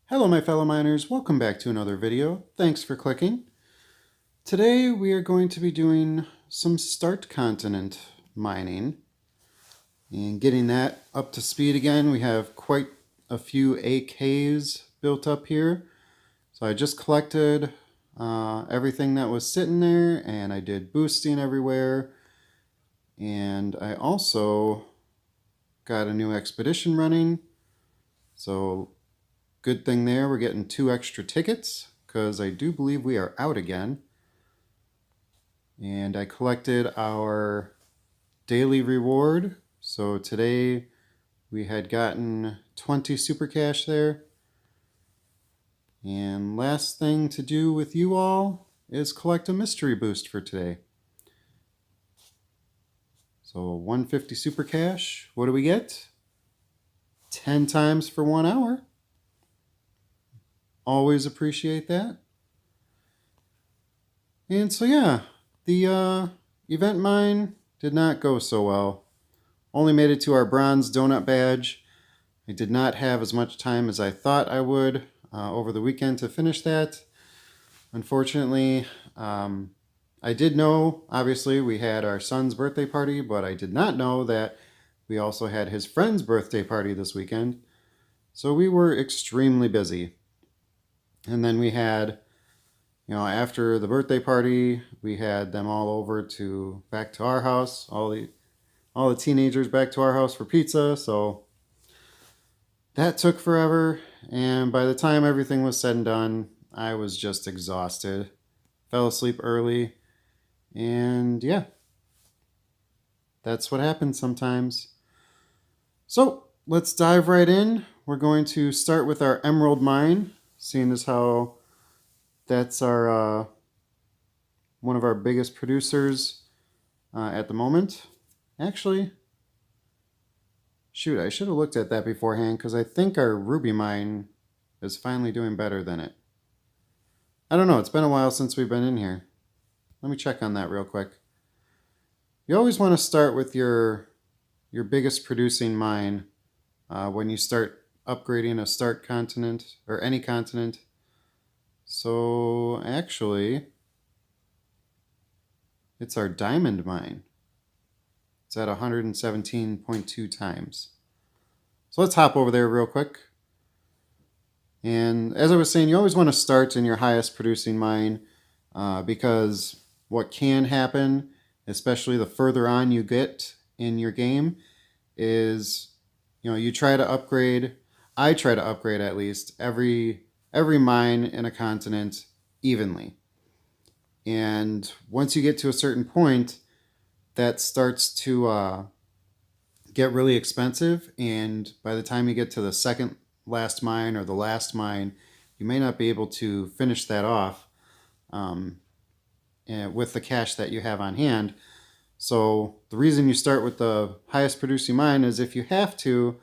Hello my fellow miners, welcome back to another video. Thanks for clicking. Today we are going to be doing some start continent mining and getting that up to speed again. We have quite a few AKs built up here. So I just collected everything that was sitting there and I did boosting everywhere. And I also got a new expedition running. So good thing there, we're getting 2 extra tickets because I do believe we are out again. And I collected our daily reward. So today we had gotten 20 super cash there. And last thing to do with you all is collect a mystery boost for today. So 150 super cash, what do we get? 10 times for 1 hour. Always appreciate that. And so yeah, the event mine did not go so well. Only made it to our bronze donut badge. I did not have as much time as I thought I would over the weekend to finish that. Unfortunately, I did know, obviously, we had our son's birthday party, but I did not know that we also had his friend's birthday party this weekend. So we were extremely busy. And then we had, after the birthday party, we had them all over back to our house, all the teenagers back to our house for pizza. So that took forever. And by the time everything was said and done, I was just exhausted. Fell asleep early. And yeah, that's what happens sometimes. So let's dive right in. We're going to start with our emerald mine, seeing as how that's our one of our biggest producers at the moment. Actually, shoot, I should have looked at that beforehand because I think our ruby mine is finally doing better than it. I don't know, it's been a while since we've been in here. Let me check on that real quick. You always want to start with your biggest producing mine when you start upgrading a start continent or any continent. So actually, it's our diamond mine. It's at 117.2 times. So let's hop over there real quick. And as I was saying, you always want to start in your highest producing mine because what can happen, especially the further on you get in your game, is you try to upgrade. I try to upgrade at least every mine in a continent evenly. And once you get to a certain point, that starts to get really expensive. And by the time you get to the second last mine or the last mine, you may not be able to finish that off with the cash that you have on hand. So the reason you start with the highest producing mine is if you have to,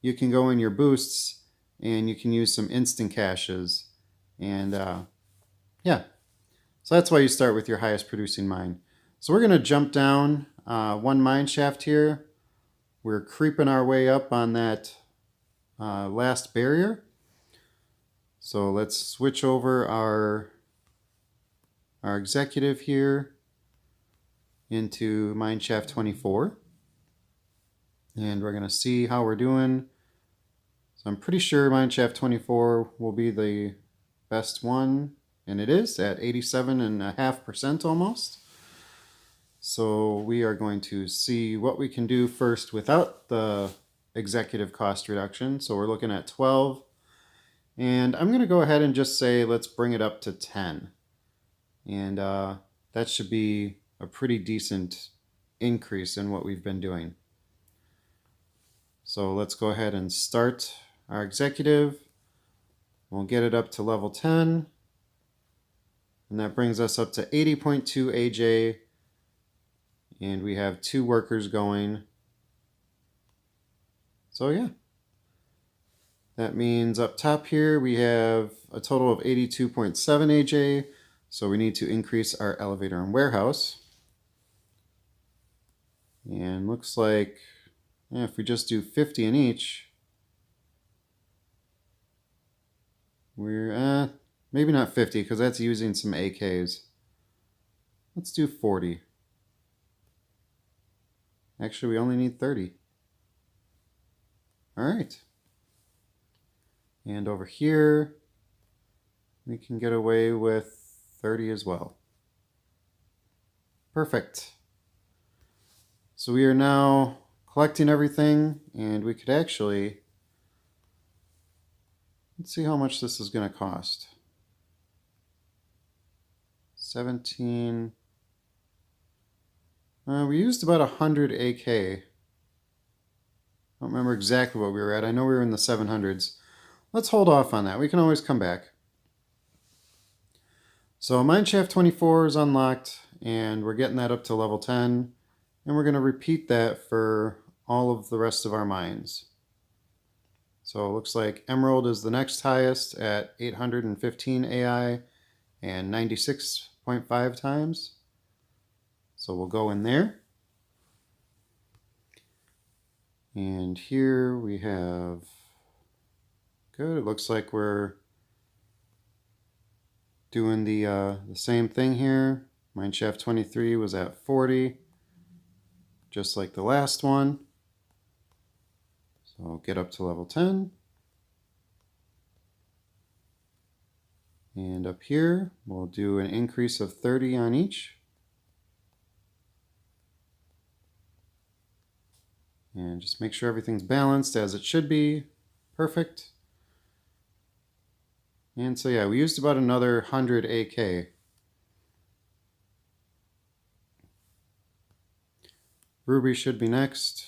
you can go in your boosts and you can use some instant caches. And yeah, so that's why you start with your highest producing mine. So we're going to jump down 1 mine shaft here. We're creeping our way up on that last barrier. So let's switch over our executive here into mine shaft 24. And we're going to see how we're doing. So I'm pretty sure mine shaft 24 will be the best one. And it is at 87.5% almost. So we are going to see what we can do first without the executive cost reduction. So we're looking at 12. And I'm going to go ahead and just say let's bring it up to 10. And that should be a pretty decent increase in what we've been doing. So let's go ahead and start our executive. We'll get it up to level 10. And that brings us up to 80.2 AJ. And we have 2 workers going. So yeah. That means up top here we have a total of 82.7 AJ. So we need to increase our elevator and warehouse. And looks like if we just do 50 in each, We're, maybe not 50 because that's using some AKs. Let's do 40. Actually, we only need 30. All right. And over here, we can get away with 30 as well. Perfect. So we are now collecting everything, and we could actually, let's see how much this is going to cost. 17. We used about 100 AK. I don't remember exactly what we were at. I know we were in the 700s. Let's hold off on that. We can always come back. So Mineshaft 24 is unlocked, and we're getting that up to level 10. And we're going to repeat that for all of the rest of our mines. So it looks like Emerald is the next highest at 815 AI and 96.5 times. So we'll go in there. And here we have, good, it looks like we're doing the same thing here. Mineshaft 23 was at 40, just like the last one. So I'll get up to level 10. And up here, we'll do an increase of 30 on each. And just make sure everything's balanced as it should be. Perfect. And so yeah, we used about another 100 AK. Ruby should be next.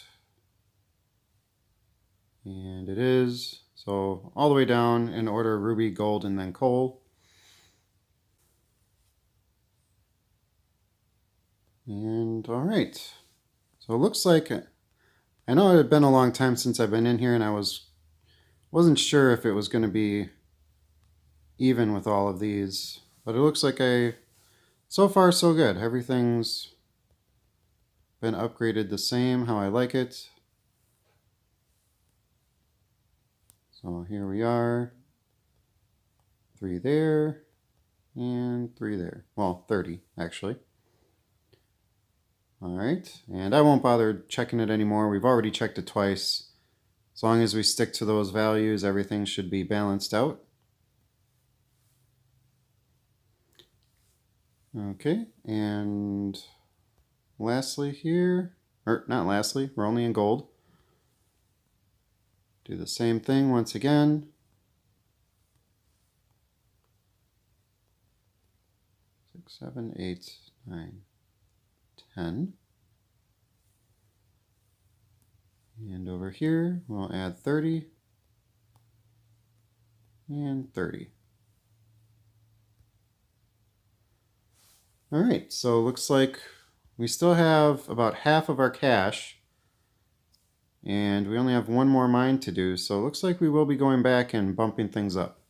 And it is. So all the way down in order: ruby, gold, and then coal. And all right. So it looks like, I know it had been a long time since I've been in here, and I wasn't sure if it was going to be even with all of these, but it looks like so far so good. Everything's been upgraded the same how I like it. So here we are, 3 there and 3 there. Well, 30 actually. All right, and I won't bother checking it anymore. We've already checked it twice. As long as we stick to those values, everything should be balanced out. Okay, and lastly here, or not lastly, we're only in gold. Do the same thing once again. Six, 7, 8, 9, 10. And over here, we'll add 30 and 30. All right, so it looks like we still have about half of our cash, and we only have one more mine to do, so it looks like we will be going back and bumping things up.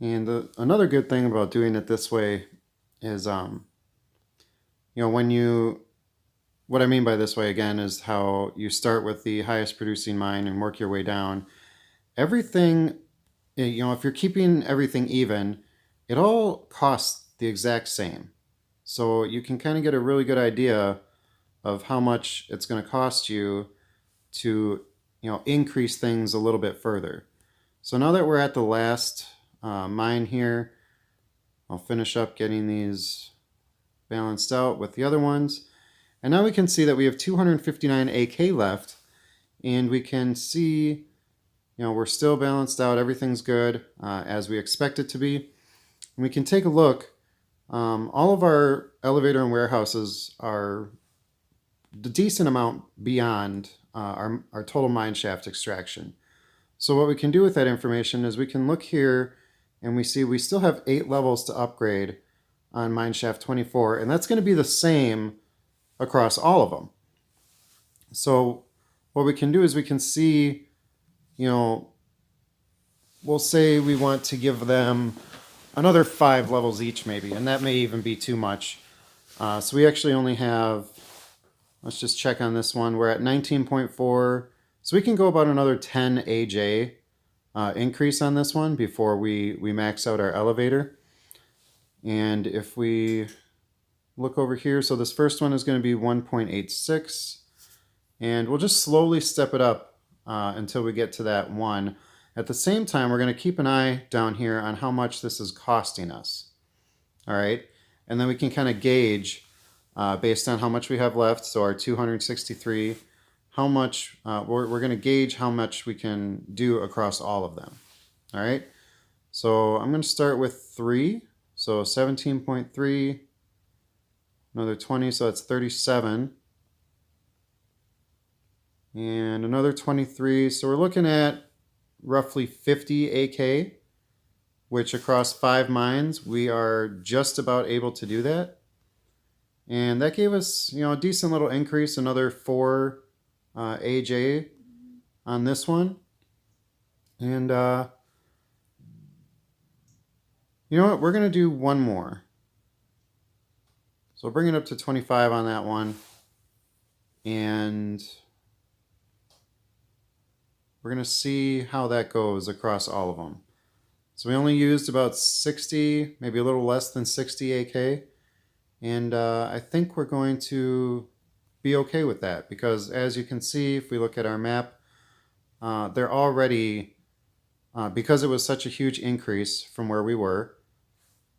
And another good thing about doing it this way is, you know, what I mean by this way again is how you start with the highest producing mine and work your way down. Everything, you know, if you're keeping everything even, it all costs the exact same. So you can kind of get a really good idea of how much it's going to cost you to, you know, increase things a little bit further. So now that we're at the last mine here, I'll finish up getting these balanced out with the other ones. And now we can see that we have 259 AK left, and we can see, you know, we're still balanced out. Everything's good as we expect it to be. And we can take a look. All of our elevator and warehouses are a decent amount beyond our total mineshaft extraction. So what we can do with that information is we can look here and we see we still have 8 levels to upgrade on mineshaft 24, and that's going to be the same across all of them. So what we can do is we can see, you know, we'll say we want to give them another 5 levels each maybe, and that may even be too much. So we actually only have, let's just check on this one, we're at 19.4, So we can go about another 10 AJ increase on this one before we max out our elevator. And if we look over here, so this first one is going to be 1.86, and we'll just slowly step it up until we get to that 1. At the same time, we're going to keep an eye down here on how much this is costing us. All right, and then we can kind of gauge based on how much we have left, so our 263, how much, we're going to gauge how much we can do across all of them. All right, so I'm going to start with 3, so 17.3, another 20, so that's 37, and another 23, so we're looking at roughly 50 AK, which across 5 mines, we are just about able to do that. And that gave us, a decent little increase, another 4 AJ on this one. And you know what? We're going to do one more. So we'll bring it up to 25 on that one. And we're going to see how that goes across all of them. So we only used about 60, maybe a little less than 60 AK. And I think we're going to be okay with that, because as you can see, if we look at our map, they're already, because it was such a huge increase from where we were.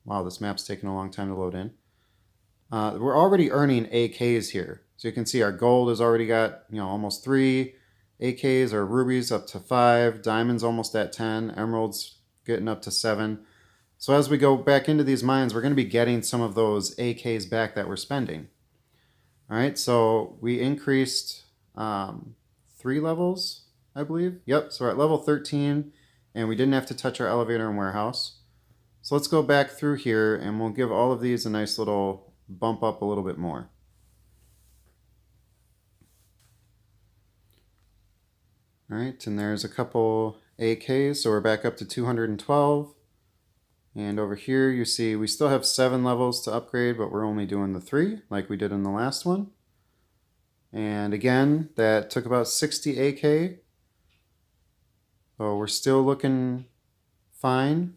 Wow, this map's taking a long time to load in. We're already earning AKs here. So you can see our gold has already got, almost 3 AKs, our rubies up to 5, diamonds almost at 10, emeralds getting up to 7. So as we go back into these mines, we're going to be getting some of those AKs back that we're spending. All right, so we increased 3 levels, I believe. Yep, so we're at level 13, and we didn't have to touch our elevator and warehouse. So let's go back through here, and we'll give all of these a nice little bump up a little bit more. All right, and there's a couple AKs, so we're back up to 212. And over here you see we still have 7 levels to upgrade, but we're only doing the 3 like we did in the last one. And again, that took about 60 AK. So we're still looking fine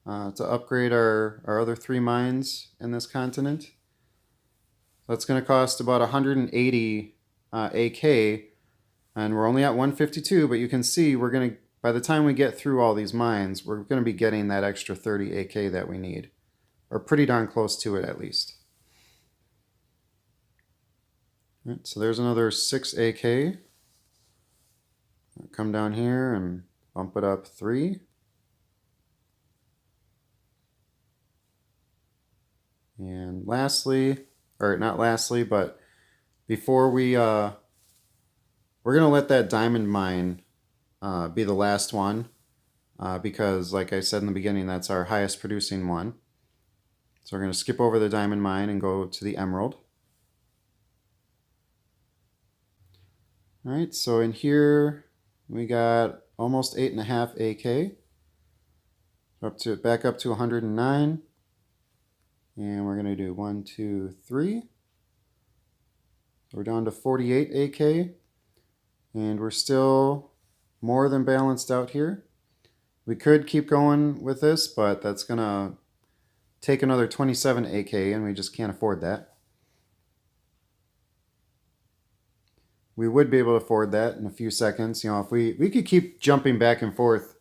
to upgrade our other 3 mines in this continent. That's going to cost about 180 AK. And we're only at 152, but you can see we're going to, by the time we get through all these mines, we're going to be getting that extra 30 AK that we need. Or pretty darn close to it at least. All right, so there's another 6 AK. Come down here and bump it up 3. And lastly, or not lastly, but before we're going to let that diamond mine be the last one because, like I said in the beginning, that's our highest producing one. So we're going to skip over the diamond mine and go to the emerald. All right, so in here we got almost 8.5 AK. Back up to 109. And we're going to do 1, 2, 3. We're down to 48 AK. And we're still more than balanced out here. We could keep going with this, but that's going to take another 27 AK, and we just can't afford that. We would be able to afford that in a few seconds. If we could keep jumping back and forth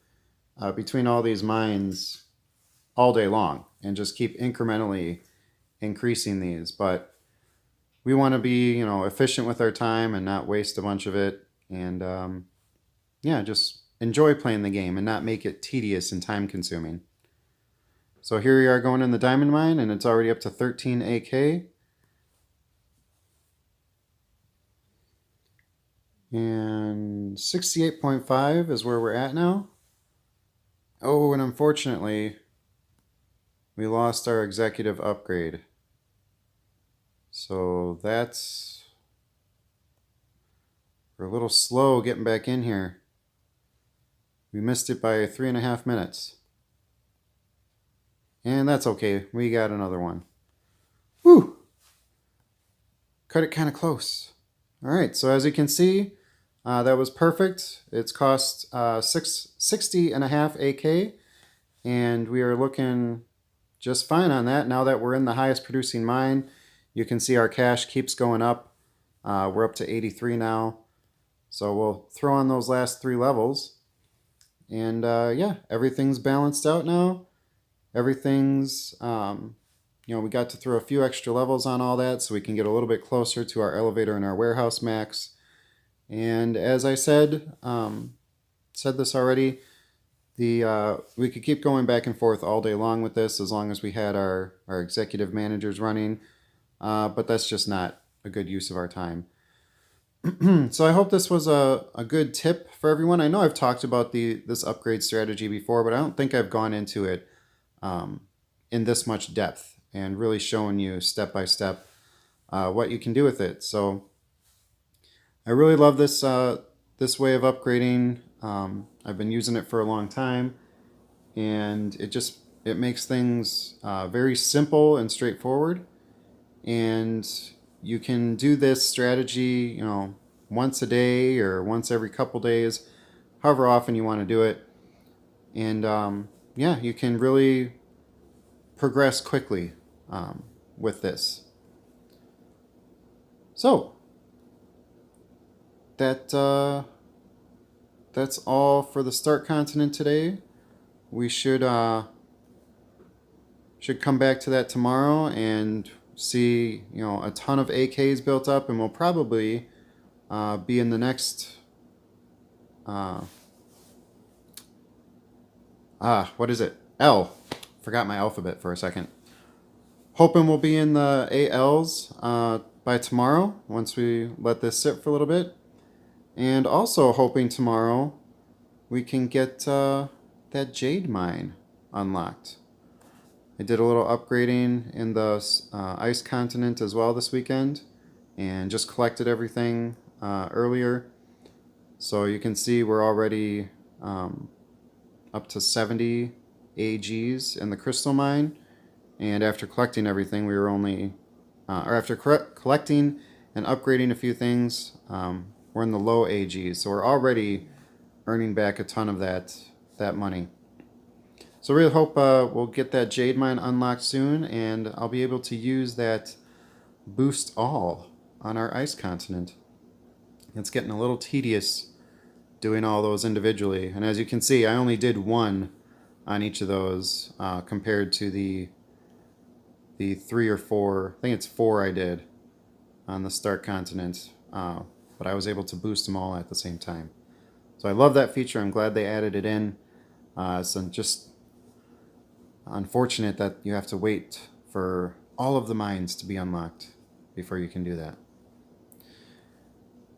between all these mines all day long and just keep incrementally increasing these. But we want to be, efficient with our time and not waste a bunch of it. And yeah, just enjoy playing the game and not make it tedious and time consuming. So here we are going in the diamond mine, and it's already up to 13 AK. And 68.5 is where we're at now. Oh, and unfortunately, we lost our executive upgrade. So we're a little slow getting back in here. We missed it by 3.5 minutes. And that's okay. We got another one. Whew! Cut it kind of close. All right, so as you can see, That was perfect. It's cost 60.5 AK, and we are looking just fine on that. Now that we're in the highest producing mine, you can see our cash keeps going up. We're up to 83 now. So we'll throw on those last 3 levels. And yeah, everything's balanced out now. Everything's, we got to throw a few extra levels on all that so we can get a little bit closer to our elevator and our warehouse max. And as I said this already, we could keep going back and forth all day long with this as long as we had our executive managers running, but that's just not a good use of our time. So I hope this was a good tip for everyone. I know I've talked about this upgrade strategy before, but I don't think I've gone into it in this much depth and really showing you step by step what you can do with it. So I really love this this way of upgrading. I've been using it for a long time, and it makes things very simple and straightforward. And you can do this strategy, once a day or once every couple days, however often you want to do it. And yeah, you can really progress quickly with this. So that's all for the start continent today. We should come back to that tomorrow and see a ton of AKs built up, and we'll probably be in the next what is it? L. Forgot my alphabet for a second. Hoping we'll be in the ALs by tomorrow once we let this sit for a little bit. And also hoping tomorrow we can get that jade mine unlocked. I did a little upgrading in the ice continent as well this weekend and just collected everything earlier. So you can see we're already up to 70 AGs in the crystal mine. And after collecting everything, we were only, after collecting and upgrading a few things, we're in the low AGs. So we're already earning back a ton of that money. So really hope we'll get that jade mine unlocked soon, and I'll be able to use that boost all on our ice continent. It's getting a little tedious doing all those individually, and as you can see, I only did one on each of those compared to the 3 or 4, I think it's 4 I did on the start continent, but I was able to boost them all at the same time. So I love that feature. I'm glad they added it in. So just unfortunate that you have to wait for all of the mines to be unlocked before you can do that.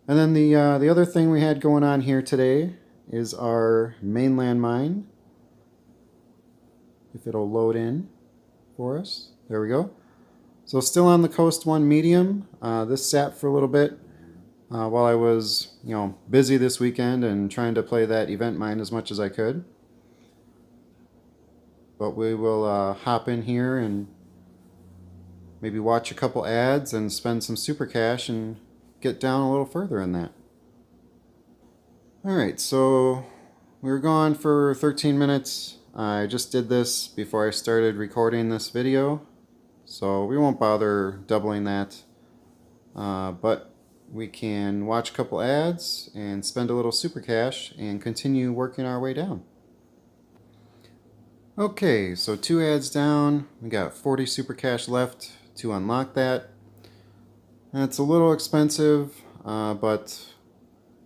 And then the other thing we had going on here today is our mainland mine. If it'll load in for us. There we go. So still on the Coast 1 medium. This sat for a little bit while I was busy this weekend and trying to play that event mine as much as I could. But we will hop in here and maybe watch a couple ads and spend some super cash and get down a little further in that. Alright, so we were gone for 13 minutes. I just did this before I started recording this video, so we won't bother doubling that. But we can watch a couple ads and spend a little super cash and continue working our way down. Okay, so 2 ads down. We got 40 super cash left to unlock that. It's a little expensive, but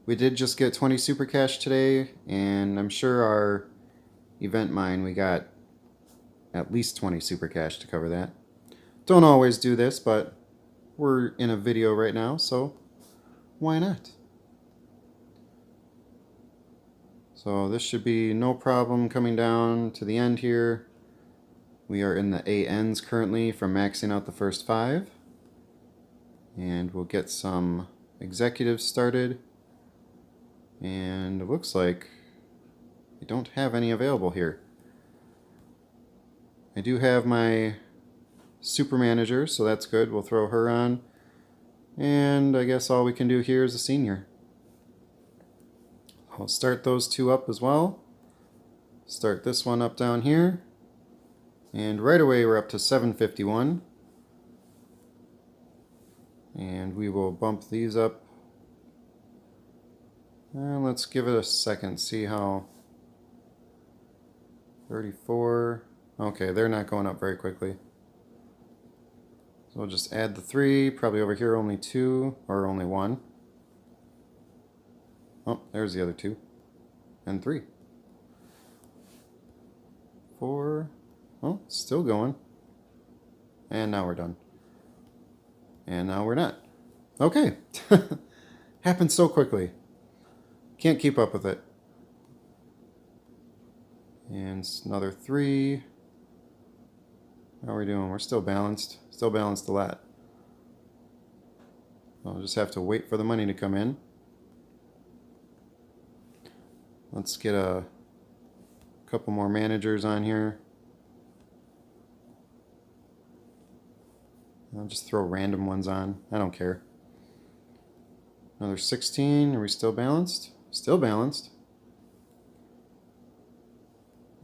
we did just get 20 super cash today, and I'm sure our event mine we got at least 20 super cash to cover that. Don't always do this, but we're in a video right now, so why not? So this should be no problem coming down to the end here. We are in the ANs currently from maxing out the first 5. And we'll get some executives started. And it looks like we don't have any available here. I do have my super manager, so that's good. We'll throw her on. And I guess all we can do here is a senior. I'll start those two up as well. Start this one up down here. And right away we're up to 751. And we will bump these up. And let's give it a second, see how... 34. Okay, they're not going up very quickly. So we'll just add the 3. Probably over here only 2, or only 1. Oh, there's the other 2. And 3. 4. Oh, still going. And now we're done. And now we're not. Okay. Happened so quickly. Can't keep up with it. And another 3. How are we doing? We're still balanced. Still balanced a lot. I'll just have to wait for the money to come in. Let's get a couple more managers on here. I'll just throw random ones on. I don't care. Another 16. Are we still balanced? Still balanced.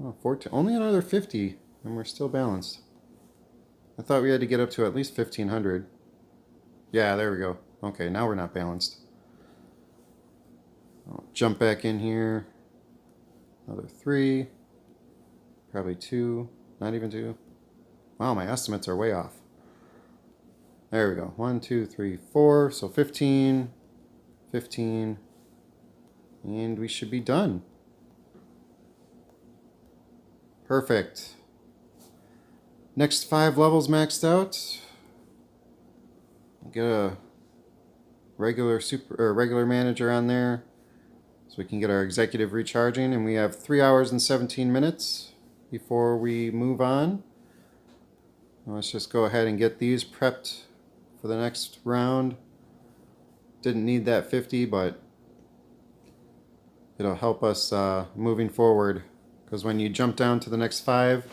Oh, 14. Only another 50, and we're still balanced. I thought we had to get up to at least 1,500. Yeah, there we go. Okay, now we're not balanced. I'll jump back in here. Another 3. Probably 2. Not even 2. Wow, my estimates are way off. There we go. 1, 2, 3, 4. So 15. 15. And we should be done. Perfect. Next 5 levels maxed out. Get a regular manager on there so we can get our executive recharging, and we have 3 hours and 17 minutes before we move on. Let's just go ahead and get these prepped for the next round. Didn't need that 50, but it'll help us moving forward, because when you jump down to the next 5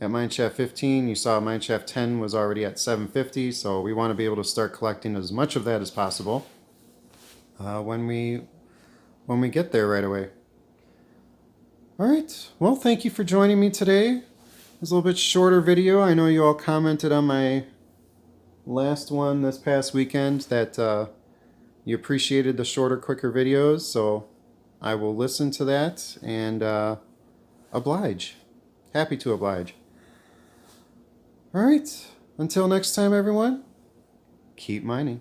at mineshaft 15, you saw mineshaft 10 was already at 750, so we want to be able to start collecting as much of that as possible when we get there right away. Alright, well, thank you for joining me today. It was a little bit shorter video. I know you all commented on my last one this past weekend that you appreciated the shorter, quicker videos, so I will listen to that and oblige. Happy to oblige. Alright, until next time everyone, keep mining.